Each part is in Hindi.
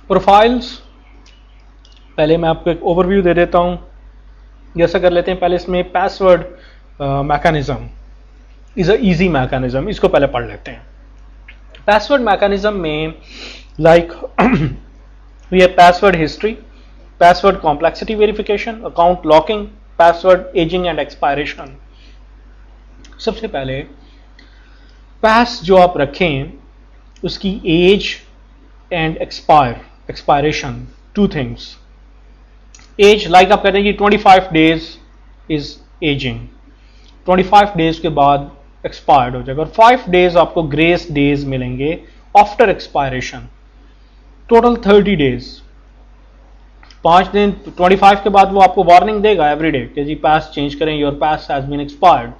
प्रोफाइल्स, पहले मैं आपको एक ओवरव्यू दे देता हूं। जैसा कर लेते हैं, पहले इसमें password mechanism is a easy mechanism, इसको पहले पढ़ लेते हैं। पासवर्ड मैकेनिज्म में like we have password history, password complexity verification, account locking, password aging and expiration. सबसे पहले पास जो आप रखें उसकी age and expiration, two things. Age like आप कहते हैं कि 25 डेज इज एजिंग, 25 डेज के बाद एक्सपायर्ड हो जाएगा, और 5 डेज आपको ग्रेस डेज मिलेंगे आफ्टर एक्सपायरेशन, टोटल 30 डेज। 5 दिन 25 के बाद वो आपको वार्निंग देगा एवरीडे कि जी पास चेंज करें, your pass has been expired.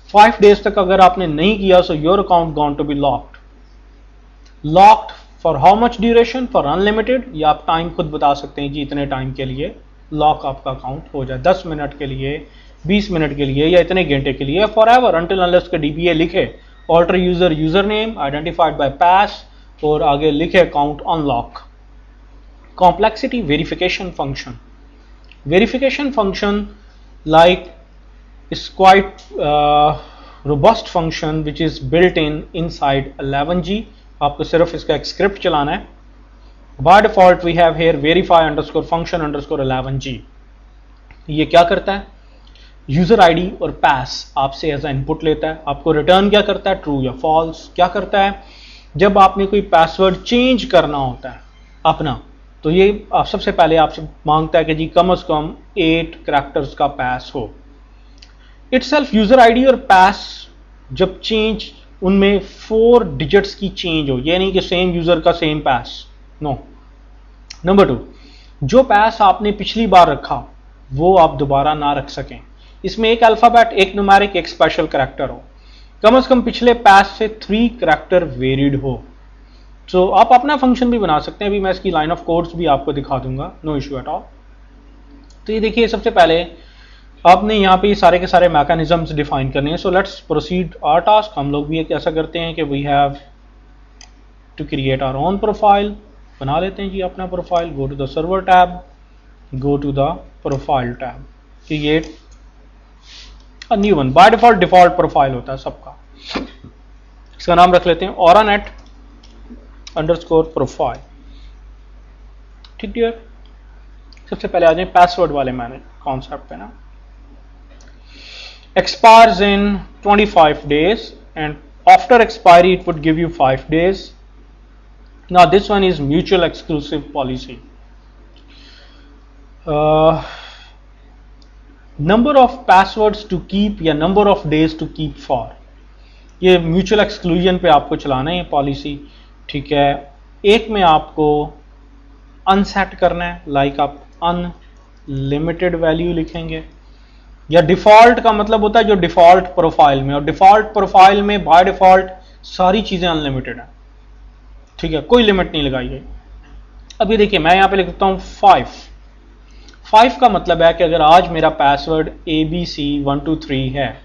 5 days तक अगर आपने नहीं किया so your account going to be locked for how much duration, for unlimited, या आप टाइम खुद बता सकते हैं जी इतने टाइम के लिए लॉक आपका अकाउंट हो जाए, 10 मिनट के लिए, 20 मिनट के लिए, या इतने घंटे के लिए, फॉर एवर अंटिल अनलेस के डीबीए लिखे alter user name identified by pass, और आगे लिखे account unlock. Complexity verification function, verification function like is quite robust function which is built in inside 11G। आपको सिर्फ इसका एक स्क्रिप्ट चलाना है। by default we have here verify underscore function underscore 11G। ये क्या करता है, यूजर आईडी और पास आपसे एज इनपुट लेता है, आपको रिटर्न क्या करता है, ट्रू या फॉल्स। क्या करता है, जब आपने कोई पासवर्ड चेंज करना होता है अपना, तो ये आप सबसे पहले आपसे मांगता है कि जी कम से कम 8 कैरेक्टर्स का पास हो। इटसेल्फ यूजर आईडी और पास जब चेंज, उनमें 4 डिजिट्स की चेंज हो, ये नहीं कि सेम यूजर का सेम पास, नो। नंबर 2, जो पास आपने पिछली बार रखा वो आप दोबारा ना रख सकें। इसमें एक अल्फाबेट, एक न्यूमेरिक, एक स्पेशल कैरेक्टर हो, कम से कम पिछले पास से 3 कैरेक्टर वेरिड हो। तो आप अपना फंक्शन भी बना सकते हैं, अभी मैं इसकी लाइन ऑफ कोड्स भी आपको दिखा दूंगा, नो इश्यू एट ऑल। तो ये देखिए, सबसे पहले आपने यहाँ पे सारे के सारे मैकेनिज्म्स डिफाइन करने हैं। So let's proceed our task. हम लोग भी एक ऐसा करते हैं कि we have to create our own profile, बना लेते हैं जी अपना profile. Go to the server tab, go to the profile tab, create a new one. By default profile होता है सबका। इसका नाम रख लेते हैं औरानेट अंडरस्कोर प्रोफाइल। ठीक है, सबसे पहले आ जाए पासवर्ड वाले मैंने कॉन्सेप्ट पे ना। Expires in 25 days and after expiry it would give you 5 days. Now this one is mutual exclusive policy. Number of passwords to keep या number of days to keep for, ये म्यूचुअल एक्सक्लूजन पे आपको चलाना है ये पॉलिसी। ठीक है, एक में आपको अनसेट करना है, लाइक आप अनलिमिटेड वैल्यू लिखेंगे, या डिफॉल्ट का मतलब होता है जो डिफॉल्ट प्रोफाइल में, और डिफॉल्ट प्रोफाइल में बाय डिफॉल्ट सारी चीजें अनलिमिटेड है। ठीक है, कोई लिमिट नहीं लगाई गई। अब ये देखिए, मैं यहां पे लिख देता हूं 5 का मतलब है कि अगर आज मेरा पासवर्ड ABC123 है,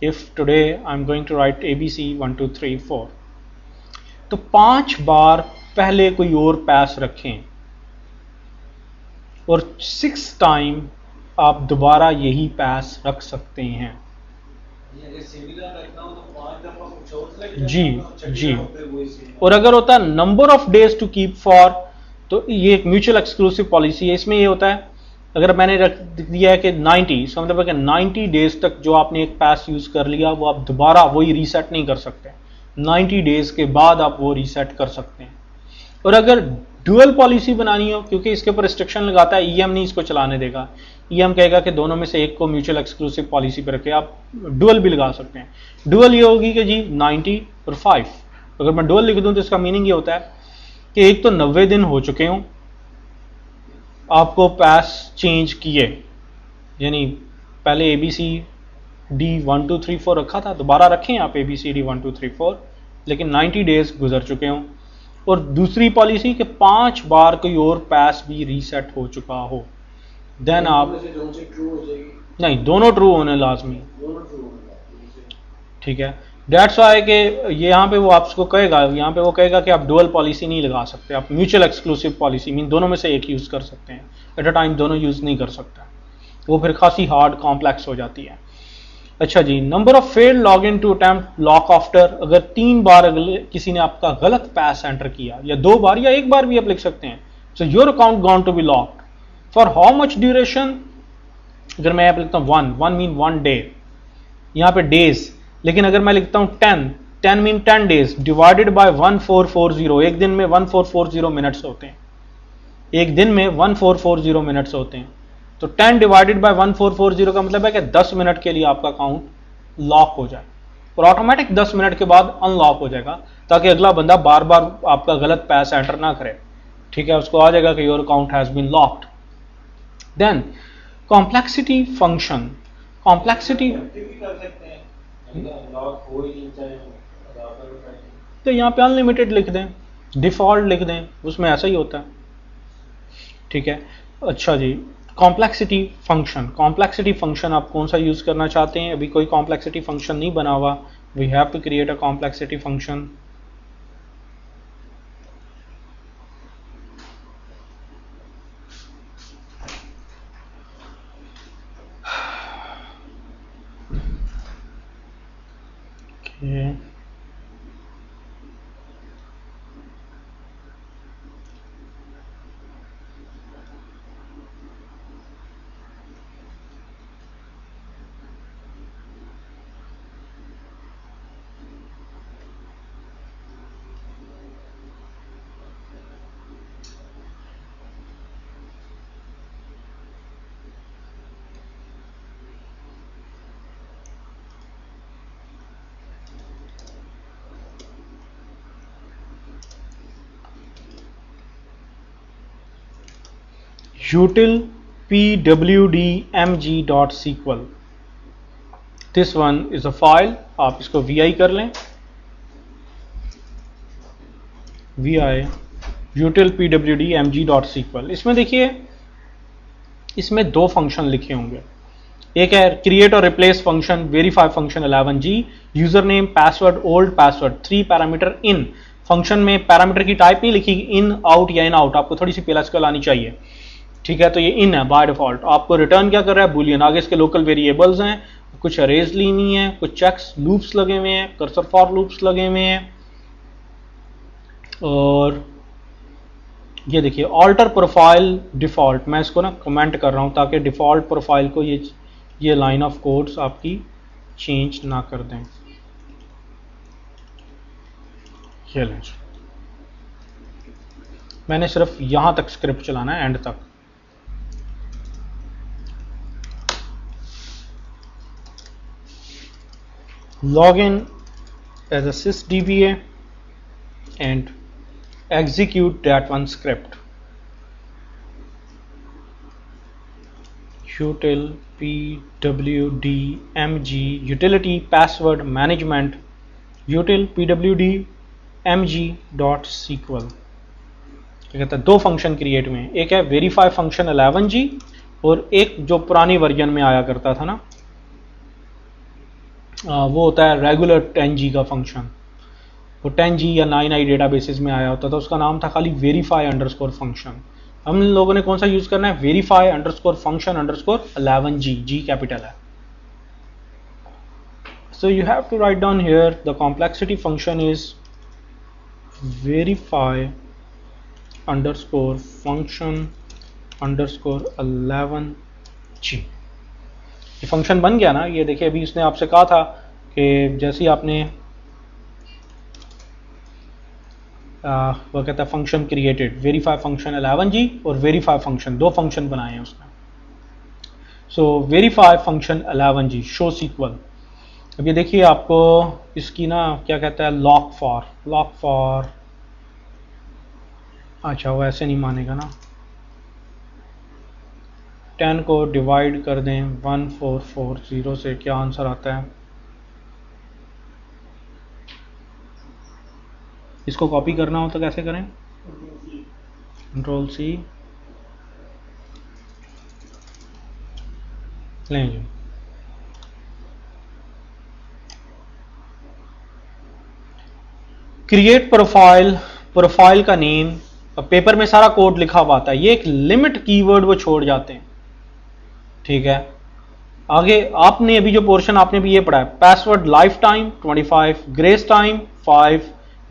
if today I am going to write ABC1234, तो 5 बार पहले कोई और पास रखें और 6 टाइम आप दोबारा यही पास रख सकते हैं। जी। और अगर होता है number of days to keep for, तो ये एक म्यूचुअल एक्सक्लूसिव पॉलिसी है। इसमें ये होता है, अगर मैंने रख दिया है कि 90, इसका मतलब है कि 90 डेज तक जो आपने एक पास यूज कर लिया वो आप दोबारा वही रीसेट नहीं कर सकते, 90 डेज के बाद आप वो रीसेट कर सकते हैं। और अगर डुअल पॉलिसी बनानी हो, क्योंकि इसके ऊपर रिस्ट्रिक्शन लगाता है, ईएम नहीं इसको चलाने देगा, ईएम कहेगा कि दोनों में से एक को म्यूचुअल एक्सक्लूसिव पॉलिसी पे रखे। आप डुअल भी लगा सकते हैं। डुअल ये होगी कि जी 90 और 5, अगर मैं डुअल लिख दूं तो इसका मीनिंग ये होता है कि एक तो 90 दिन हो चुके हों आपको पास चेंज किए, यानी पहले ABCD1234 रखा था, दोबारा रखें आप ABCD1234, लेकिन 90 डेज गुजर चुके हों। और दूसरी पॉलिसी कि 5 बार कोई और पास भी रीसेट हो चुका हो, देन आप नहीं, दोनों ट्रू होने लाजमी। ठीक है, डेट्स वाई कि ये यहाँ पे वो आपको कहेगा, यहाँ पे वो कहेगा कि आप डुअल पॉलिसी नहीं लगा सकते, आप म्यूचुअल एक्सक्लूसिव पॉलिसी मीन दोनों में से एक यूज़ कर सकते हैं, एट अ टाइम दोनों यूज़ नहीं कर सकते, वो फिर खासी हार्ड कॉम्प्लेक्स हो जाती है। अच्छा जी, number of failed log in to attempt lock after, अगर 3 बार अगले किसी ने आपका गलत पास एंटर किया, या 2 बार या 1 बार भी आप लिख सकते हैं, so your account gone to be locked for how much duration. अगर मैं यहाँ पे लिखता हूँ 1 मीन 1 डे, यहाँ पे डेज, लेकिन अगर मैं लिखता हूँ 10 मीन 10 डेज डिवाइडेड बाय 1440, एक दिन में 1440 मिनट्स होते हैं, एक दिन में 1440 मिनट्स होते हैं, तो 10 डिवाइडेड बाय 1440 का मतलब है कि 10 मिनट के लिए आपका अकाउंट लॉक हो जाए, और ऑटोमेटिक 10 मिनट के बाद अनलॉक हो जाएगा, ताकि अगला बंदा बार बार आपका गलत पैसा एंटर ना करे। ठीक है, उसको आ जाएगा कि your account has been locked. Then complexity function, complexity तो यहाँ पे अनलिमिटेड लिख दें, डिफॉल्ट लिख दें, उसमें ऐसा ही होता है। ठीक है, अच्छा जी, कॉम्प्लेक्सिटी फंक्शन, कॉम्प्लेक्सिटी फंक्शन आप कौन सा यूज करना चाहते हैं? अभी कोई कॉम्प्लेक्सिटी फंक्शन नहीं बना हुआ, we have to create a complexity function. okay. util pwdmg.sql, this one is a file, आप इसको vi कर लें, vi util pwdmg.sql। इसमें देखिए, इसमें 2 फंक्शन लिखे होंगे, एक है क्रिएट और replace function, verify function 11G, user name password old password, 3 parameter in. Function में पैरामीटर की टाइप नहीं लिखी, इन आउट या इन आउट, आपको थोड़ी सी PLSQL आनी चाहिए। ठीक है, तो ये इन है बाय डिफॉल्ट। आपको रिटर्न क्या कर रहा है? बुलियन। आगे इसके लोकल वेरिएबल्स हैं, कुछ अरेज लीनी है, कुछ चेक्स लूप्स लगे हुए हैं, कर्सर फॉर लूप्स लगे हुए हैं, और ये देखिए ऑल्टर प्रोफाइल डिफॉल्ट, मैं इसको ना कमेंट कर रहा हूं ताकि डिफॉल्ट प्रोफाइल को ये लाइन ऑफ कोड्स आपकी चेंज ना कर दें। ये लें, मैंने सिर्फ यहां तक स्क्रिप्ट चलाना है, एंड तक। login as a sysdba and execute that one script, util pwdmg utility password management util pwdmg.sql। कहता है 2 फंक्शन क्रिएट हुए हैं, एक है वेरीफाई फंक्शन 11G और एक जो पुरानी वर्जन में आया करता था ना, वो होता है रेगुलर 10G का फंक्शन। वो 10G या 9i डेटाबेसेस में आया होता था, उसका नाम था खाली वेरीफाई अंडरस्कोर फंक्शन। हम लोगों ने कौन सा यूज करना है? Verify underscore function underscore 11G, G capital है। So you have to write down here the complexity function is verify underscore function underscore 11G। ये फंक्शन बन गया ना, ये देखिए, अभी इसने आपसे कहा था कि जैसे ही आपने वो कहता है function created, verify function 11G और वेरीफाई फंक्शन, 2 फंक्शन बनाए हैं उसने। So verify function 11G show SQL. अब ये देखिए, आपको इसकी ना क्या कहता है, लॉक फॉर, अच्छा वो ऐसे नहीं मानेगा ना, 10 को डिवाइड कर दें 1440 से, क्या आंसर आता है? इसको कॉपी करना हो तो कैसे करें? कंट्रोल C, लें जी। क्रिएट प्रोफाइल, प्रोफाइल का नेम, पेपर में सारा कोड लिखा हुआ आता है, ये एक लिमिट कीवर्ड वो छोड़ जाते हैं, ठीक है। आगे आपने अभी जो पोर्शन आपने भी ये पढ़ा है, password life time 25, grace time 5,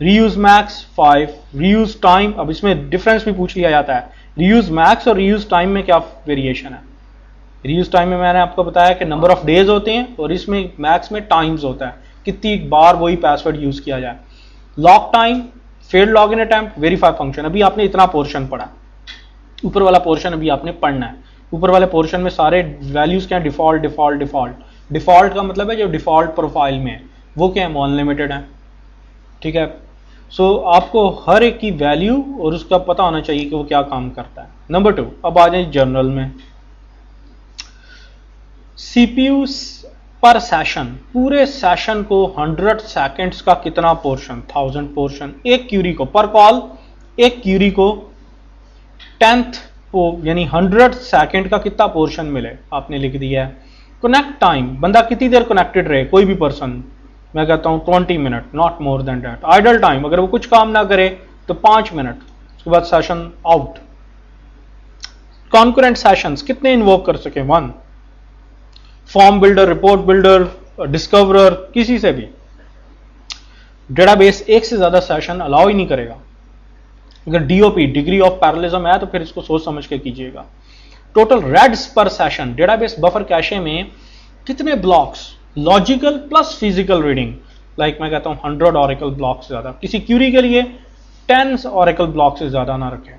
reuse max 5, reuse time. अब इसमें डिफरेंस भी पूछ लिया जाता है, रीयूज मैक्स और रीयूज टाइम में क्या वेरिएशन है। रीयूज टाइम में मैंने आपको बताया कि नंबर ऑफ डेज होते हैं, और इसमें मैक्स में टाइम्स होता है, कितनी बार वही पासवर्ड यूज किया जाए। लॉक टाइम, फेल्ड लॉग इन अटेम्प्ट, वेरीफाई फंक्शन। अभी आपने इतना पोर्शन पढ़ा, ऊपर वाला पोर्शन अभी आपने पढ़ना है। ऊपर वाले पोर्शन में सारे वैल्यूज क्या है, डिफॉल्ट डिफॉल्ट डिफॉल्ट। डिफॉल्ट का मतलब है जो डिफॉल्ट प्रोफाइल में है वो क्या है, अनलिमिटेड है, ठीक है। सो आपको हर एक की वैल्यू और उसका पता होना चाहिए कि वो क्या काम करता है। नंबर 2, अब आ जाए जनरल में। सीपीयू पर सेशन, पूरे सेशन को 100 सेकेंड्स का कितना पोर्शन, 1000 पोर्शन। एक क्यूरी को पर कॉल, एक क्यूरी को 10th यानी 100 सेकेंड का कितना पोर्शन मिले, आपने लिख दिया है। कनेक्ट टाइम, बंदा कितनी देर कनेक्टेड रहे, कोई भी पर्सन, मैं कहता हूं 20 minute, not more than that. Idle time, अगर वो कुछ काम ना करे तो 5 मिनट, उसके बाद सेशन आउट। कॉन्करेंट सेशंस कितने इन्वोक कर सके, 1। Form builder, report builder, discoverer, किसी से भी। डेटाबेस एक से ज्यादा सेशन अलाउ ही नहीं करेगा। अगर डीओपी, डिग्री ऑफ पैरेललिज्म है तो फिर इसको सोच समझ के कीजिएगा। टोटल रेड्स पर सेशन, डेटाबेस बफर कैशे में कितने blocks, logical plus physical reading, like मैं कहता हूं 100 ऑरेकल ब्लॉक से ज्यादा। किसी क्यूरी के लिए 10 ऑरेकल ब्लॉक से ज्यादा ना रखें।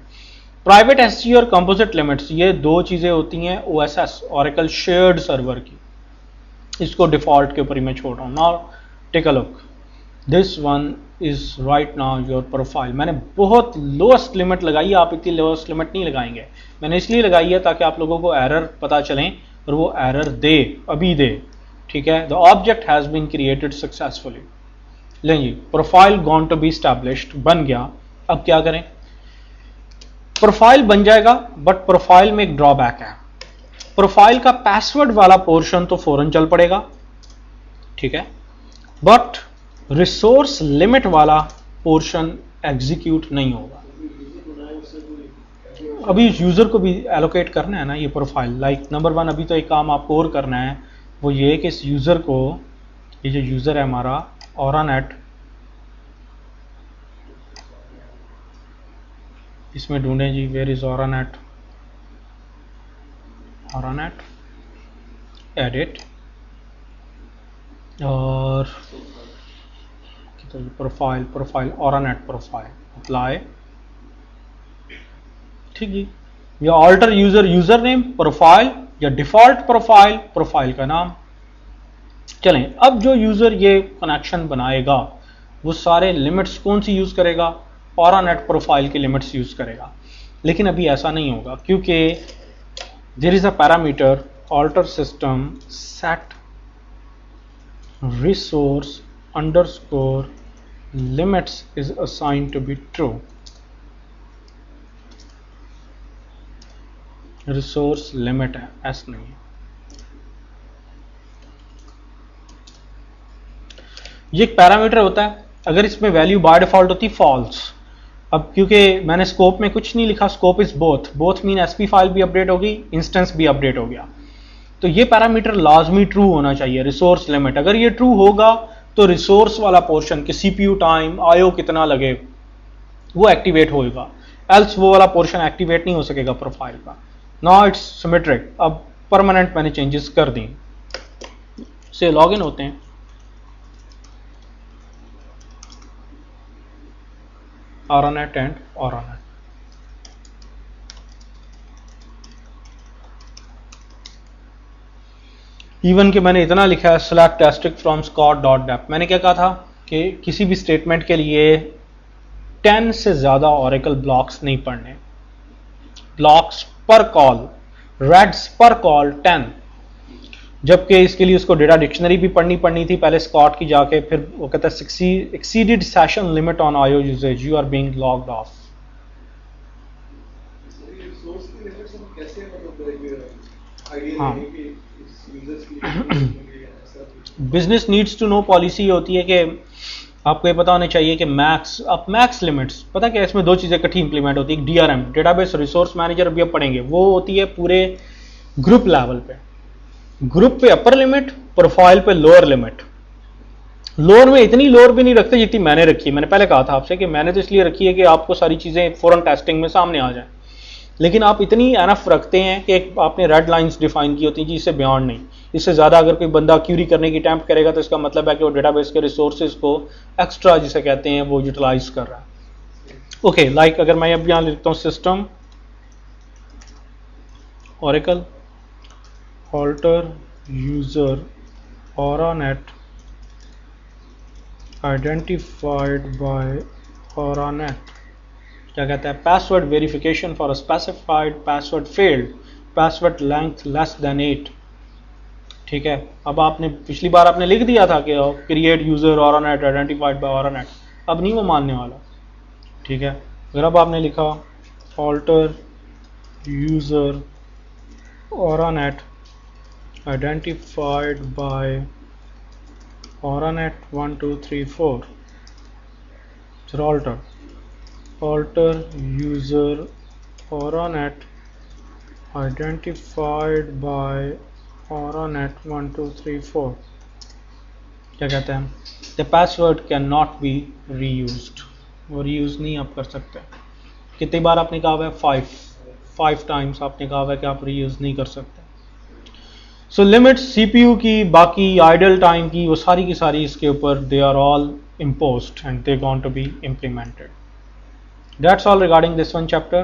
प्राइवेट एसजी और कंपोजिट लिमिट्स, ये दो चीजें होती हैं ओएसएस, ऑरेकल शेयर्ड सर्वर की, इसको डिफॉल्ट के ऊपर ही मैं छोड़ रहा हूं। Now take a look, this one is right now your profile. मैंने बहुत लोएस्ट लिमिट लगाई है, आप इतनी लोएस्ट लिमिट नहीं लगाएंगे, मैंने इसलिए लगाई है ताकि आप लोगों को एरर पता चलें और वो एरर दे, अभी दे, ठीक है। The object has been created successfully. लें जी, profile gone to be established, बन गया। अब क्या करें, प्रोफाइल बन जाएगा, बट प्रोफाइल में एक ड्रॉबैक है। प्रोफाइल का पासवर्ड वाला पोर्शन तो फौरन चल पड़ेगा, ठीक है, बट रिसोर्स लिमिट वाला पोर्शन एग्जीक्यूट नहीं होगा। अभी यूजर को भी एलोकेट करना है ना ये प्रोफाइल, लाइक नंबर 1 अभी तो एक काम आपको और करना है, वो ये कि इस यूजर को, ये जो यूजर है हमारा ऑरानेट, इसमें ढूंढें जी, वेयर इज ऑरानेट, ऑरानेट एडिट, और प्रोफाइल, प्रोफाइल ऑरानेट प्रोफाइल, अप्लाई, ठीक है। या alter user, user name profile, या डिफॉल्ट प्रोफाइल, प्रोफाइल का नाम। चलें, अब जो यूजर ये कनेक्शन बनाएगा वो सारे लिमिट्स कौन सी यूज करेगा, ऑरानेट प्रोफाइल की लिमिट्स यूज करेगा। लेकिन अभी ऐसा नहीं होगा, क्योंकि there is a parameter alter system set resource underscore limits is assign to be true. Resource limit है, एस नहीं है। ये एक पैरामीटर होता है, अगर इसमें वैल्यू बाय डिफॉल्ट होती फॉल्स। अब क्योंकि मैंने स्कोप में कुछ नहीं लिखा, scope is both, both mean SP file भी अपडेट होगी, इंस्टेंस भी अपडेट हो गया, तो ये पैरामीटर लाजमी ट्रू होना चाहिए, रिसोर्स लिमिट। अगर ये ट्रू होगा तो रिसोर्स वाला पोर्शन कि सीपीयू टाइम, आईओ कितना लगे, वो एक्टिवेट होगा, एल्स वो वाला पोर्शन एक्टिवेट नहीं हो सकेगा प्रोफाइल का। नाउ इट्स सिमेट्रिक, अब परमानेंट मैंने चेंजेस कर दी। से लॉग इन होते हैं, ऑरानेट एंड ऑरानेट, इवन कि मैंने इतना लिखा है select asterisk from Scott dot dept. मैंने क्या कहा था कि किसी भी स्टेटमेंट के लिए 10 से ज्यादा ऑरेकल ब्लॉक्स नहीं पढ़ने, ब्लॉक्स पर कॉल, रेड्स पर कॉल 10, जबकि इसके लिए उसको डेटा डिक्शनरी भी पढ़नी थी पहले स्कॉट की जाके, फिर वो कहता है exceeded session limit on IO usage, you are being logged off. हाँ, business needs to know policy होती है कि आपको ये पता होना चाहिए कि मैक्स लिमिट्स, पता क्या है इसमें दो चीज़ें इकट्ठी इंप्लीमेंट होती है। DRM डेटाबेस रिसोर्स मैनेजर अभी आप पढ़ेंगे, वो होती है पूरे ग्रुप लेवल पे। ग्रुप पे अपर लिमिट, प्रोफाइल पे लोअर लिमिट। लोअर में इतनी लोअर भी नहीं रखते जितनी मैंने रखी है। मैंने पहले कहा था आपसे कि मैंने तो इसलिए रखी है कि आपको सारी चीज़ें फौरन टेस्टिंग में सामने आ जाए, लेकिन आप इतनी एनफ रखते हैं कि आपने रेड लाइंस डिफाइन की होती हैं जी, इससे बियॉन्ड नहीं। इससे ज़्यादा अगर कोई बंदा क्यूरी करने की अटैम्प्ट करेगा तो इसका मतलब है कि वो डेटाबेस के रिसोर्सेज को एक्स्ट्रा जिसे कहते हैं वो यूटिलाइज कर रहा है। ओके, लाइक अगर मैं अब यहाँ लिखता हूँ सिस्टम ओरेकल ऑल्टर यूजर औरानेट आइडेंटिफाइड बाय औरानेट, क्या कहता है, password verification for a specified password failed, password length less than 8। ठीक है, अब आपने पिछली बार आपने लिख दिया था कि क्रिएट यूजर औरानेट आइडेंटिफाइड बाय औरानेट, अब नहीं वो मानने वाला। ठीक है, अगर अब आपने लिखा ऑल्टर यूजर औरानेट आइडेंटिफाइड बाय औरानेट 1 2 3 4, फिर alter user औरानेट identified by औरानेट 1 2 3 4, क्या कहते हैं, the password cannot be reused, वो रीयूज नहीं आप कर सकते। कितनी बार आपने कहा हुआ है, 5 टाइम्स आपने कहा हुआ है कि आप रीयूज नहीं कर सकते। सो लिमिट्स CPU की, बाकी आइडल टाइम की, वो सारी की सारी इसके ऊपर they are all imposed and they're going to be implemented. That's all regarding this one chapter.